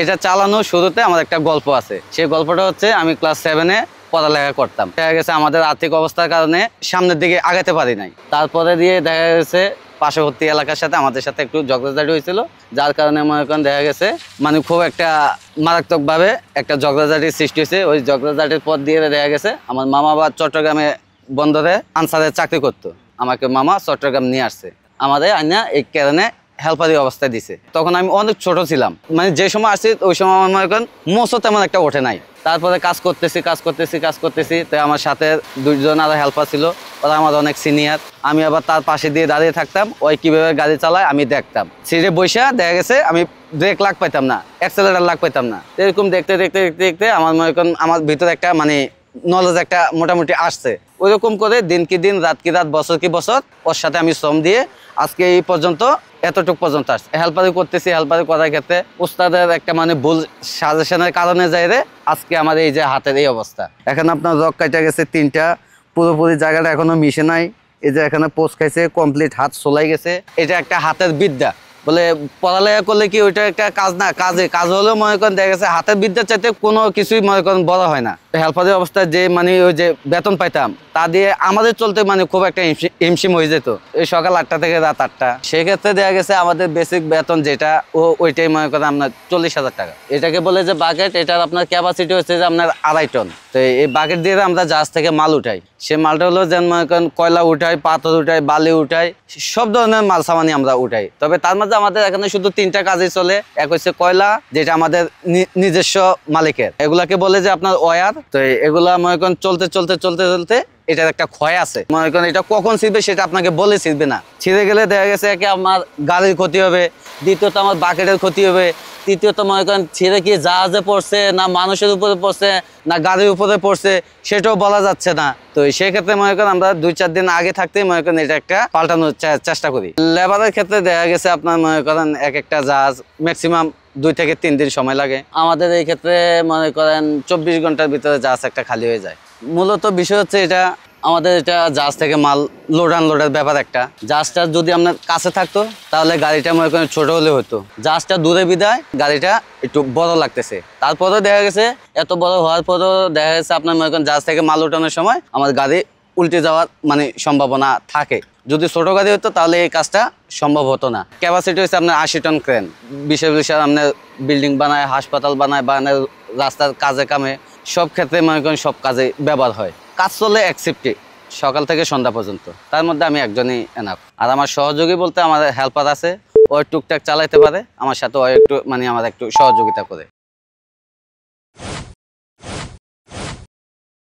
এটা চালানোর শুরুতে আমার একটা গল্প আছে। সেই গল্পটা হচ্ছে আমি ক্লাস 7-এ পড়ালেখা করতাম। দেখা গেছে আমাদের আর্থিক অবস্থার কারণে সামনের দিকে আগাতে পারি নাই। তারপরে দিয়ে দেখা গেছে পার্শ্ববর্তী এলাকার সাথে আমাদের সাথে একটু ঝগড়াঝাটি হয়েছিল, যার কারণে মনে করেন দেখা গেছে মানে খুব একটা মারাত্মকভাবে একটা ঝগড়াঝাটির সৃষ্টি হয়েছে। ওই ঝগড়াঝাটির পর দিয়ে দেখা গেছে আমার মামা বা চট্টগ্রামে বন্দরে আনসারের চাকরি করতো। আমাকে মামা চট্টগ্রাম নিয়ে আসছে, আমাদের আইনা এই কারণে হেল্পারি অবস্থায় দিছে। তখন আমি অনেক ছোট ছিলাম, মানে যে সময় আসছি ওই সময় আমার মনে করেন মোচও তেমন একটা ওঠে নাই। তারপরে কাজ করতেছি তো আমার সাথে দুইজন আরো হেল্পার ছিল, ওরা আমার অনেক সিনিয়র। আমি আবার তার পাশে দিয়ে দাঁড়িয়ে থাকতাম, ওই কিভাবে গাড়ি চালায় আমি দেখতাম। সিটে বসে দেখা গেছে আমি ব্রেক লাগ পাইতাম না, অ্যাক্সেলারেটর লাগ পাইতাম না। এরকম দেখতে আমার মনে করেন আমার ভিতরে একটা মানে নলেজ একটা মোটামুটি আসছে। ওইরকম করে দিন কি দিন রাত কি রাত বছর কি বছর ওর সাথে আমি শ্রম দিয়ে আজকে এই পর্যন্ত এতটুকু পর্যন্ত আসছে। হেল্পারি করতেছি, হেল্পারি করার ক্ষেত্রে উস্তাদের একটা মানে ভুল সাজেশনের কারণে যাই রে আজকে আমার এই যে হাতের এই অবস্থা। এখন আপনার রক কাটা গেছে 3টা, পুরোপুরি জায়গাটা এখনো মিশে নাই। এই যে এখানে পোস্ট খাইছে, কমপ্লিট হাত সোলাই গেছে। এটা একটা হাতের বিদ্যা। বলে পড়ালেখা করলে কি ওইটা একটা কাজ না, কাজ হলেও মনে করেন দেখা গেছে হাতের বিদ্যার চাইতে কোনো কিছুই মনে করেন বড় হয় না। হেল্পারের অবস্থায় যে মানে ওই যে বেতন পাইতাম তা দিয়ে আমাদের চলতে মানে খুব একটা হিমশিম হয়ে যেত। এই সকাল 8টা থেকে রাত 8টা, সেক্ষেত্রে দেখা গেছে আমাদের বেসিক বেতন যেটা ওইটাই মনে করেন আপনার 40,000 টাকা। এটাকে বলে যে বাকেট, এটার আপনার ক্যাপাসিটি হচ্ছে যে আপনার 2.5 টন। তো এই বাকেট দিয়ে আমরা জাহাজ থেকে মাল উঠাই। সে মালটা হলো যেন মনে করেন কয়লা উঠাই, পাথর উঠাই, বালি উঠাই, সব ধরনের মাল সামানি আমরা উঠাই। তবে তার মধ্যে আমাদের এখানে শুধু 3টা কাজই চলে। এক হচ্ছে কয়লা, যেটা আমাদের নিজস্ব মালিকের, এগুলাকে বলে যে আপনার ওয়ার। তো এগুলা মনে করেন চলতে এটার একটা ক্ষয় আছে। মনে করেন এটা কখন ছিঁড়বে সেটা আপনাকে বলে ছিঁড়বে না। ছিঁড়ে গেলে দেখা গেছে একে আমার গাড়ির ক্ষতি হবে, দ্বিতীয়ত আমার বাকেটের ক্ষতি হবে, তৃতীয়ত মনে করেন ছিঁড়ে কি জাহাজে পড়ছে না মানুষের উপরে পড়ছে না গাড়ির উপরে পড়ছে সেটাও বলা যাচ্ছে না। তো সেক্ষেত্রে মনে করেন আমরা 2-4 দিন আগে থাকতেই মনে করেন এটা একটা পাল্টানোর চেষ্টা করি। লেবারের ক্ষেত্রে দেখা গেছে আপনার মনে করেন এক একটা জাহাজ ম্যাক্সিমাম 2 থেকে 3 দিন সময় লাগে। আমাদের এই ক্ষেত্রে মনে করেন 24 ঘন্টার ভিতরে জাহাজ একটা খালি হয়ে যায়। মূলত বিষয় হচ্ছে এটা আমাদের এটা জাহাজ থেকে মাল লোড আনলোডের ব্যাপার। একটা জাহাজটা যদি আপনার কাছে থাকতো তাহলে গাড়িটা মনে করেন ছোট হলে হতো, জাহাজটা দূরে বিদায় গাড়িটা একটু বড় লাগতেছে। তারপরেও দেখা গেছে এত বড় হওয়ার পরেও দেখা গেছে আপনার মনে করেন জাহাজ থেকে মাল উঠানোর সময় আমার গাড়ি উল্টে যাওয়ার মানে সম্ভাবনা থাকে। যদি ছোট গাড়ি হতো তাহলে এই কাজটা সম্ভব হতো না। ক্যাপাসিটি হচ্ছে আপনার 80 টন ক্রেন, বিশেষ আপনার বিল্ডিং বানায়, হাসপাতাল বানায়, রাস্তার কাজে কামে সব ক্ষেত্রে মনে করেন সব কাজে ব্যবহার হয়। কাজ চলে এক শিফটে সকাল থেকে সন্ধ্যা পর্যন্ত, তার মধ্যে আমি একজনই এনাফ। আর আমার সহযোগী বলতে আমার হেল্পার আছে, ও টুকটাক চালাইতে পারে আমার সাথে, ও একটু মানে আমার একটু সহযোগিতা করে।